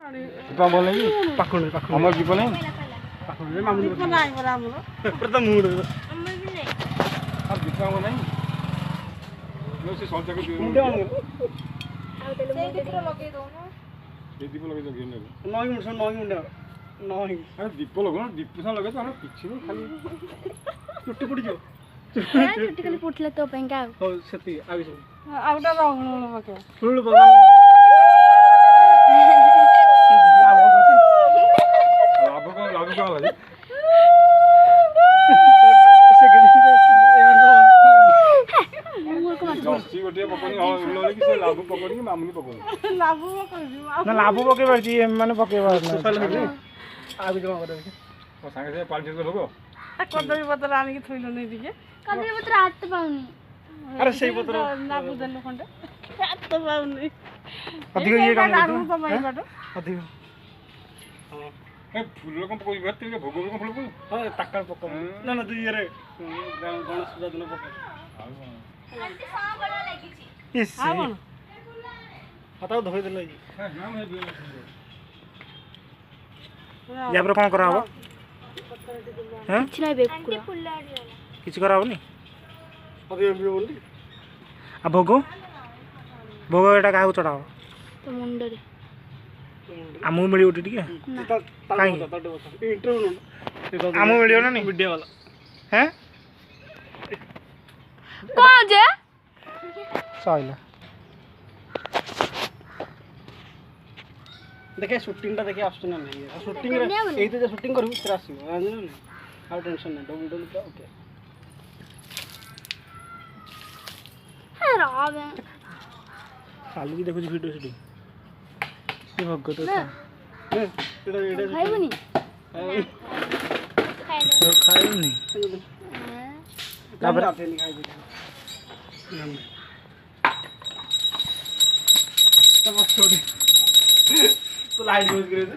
दीपा बोल नहीं पाखुड़ पाखुड़ हमर दीप नहीं पाखुड़ मामू दीप नाही बरं आम्हाला प्रथम मूड अब दीपा बोल नहीं नो से सोच के मुंडे ସେଇ ଦୀପ ଲଗେଇ ଦଉନ ये दीप लगे तो घेर ले नई मुंड नई मुंडे नई अरे दीप लगो ना दीप सा लगे तो हम किछि नहीं खाली चुट्टी पुड़ी जो चुट्टी खाली पुटले तो पेंगा हो सेती आबि सब ଆଉଟା ରହୁଣ ପକେଇ फुल बगान लाभ का वाला से के जर्सी गोटे पकोनी हो लोले कि से लाभ पकोनी मामूली पकोनी ଲାଭ ପକେଇବି ना लाभ पके परची माने पके बार सोशल हो आबि जमा करे और संगे से पाल छे लोगो କଦଳୀ ପତ୍ର ଆଣିକି ଥୋଇଲୁ ନେଇ ଟିକେ कदे पत्र हाथ पाउनी अरे सही पत्र ଲାଭ ଦେଲୁ ଖଣ୍ଡେ ହାତ ପାଉନି अधिक ये काम ଆଣୁ ତମ ଏଇପଟ अधिक ए फूल को कोई बात के भोग को फूल को हां तक्कल पक्का ना ना तू ये रे गणेश पूजा दिन पक्का आंटी सा बड़ा लागी छी इस ଆଉ କଣ हटाओ धोई देले नाम है या पर कोन करा हो हैं किछ नै बे आंटी फुल्लाडी वाला किछ करा होनी अभी एमबी बोली आ भोग एटा काहू चढ़ाओ तो मुंडरे आमू मिली उठी ठीक है इंटरव्यू आमू मिलियो ना नहीं वीडियो वाला हैं कौन जे सहिला देखे शूटिंग टा देखे आसु ना नहीं शूटिंग रे एई तो शूटिंग करबी तेरा आसी जानले ना आ टेंशन ना डबल डबल ओके रावे खाली की देखो वीडियो शूटिंग ये भगत तो एड़ा एड़ा खाइबनी खाई नहीं तापर आते नहीं खाई तब छोड़ तो लाइट यूज करे थे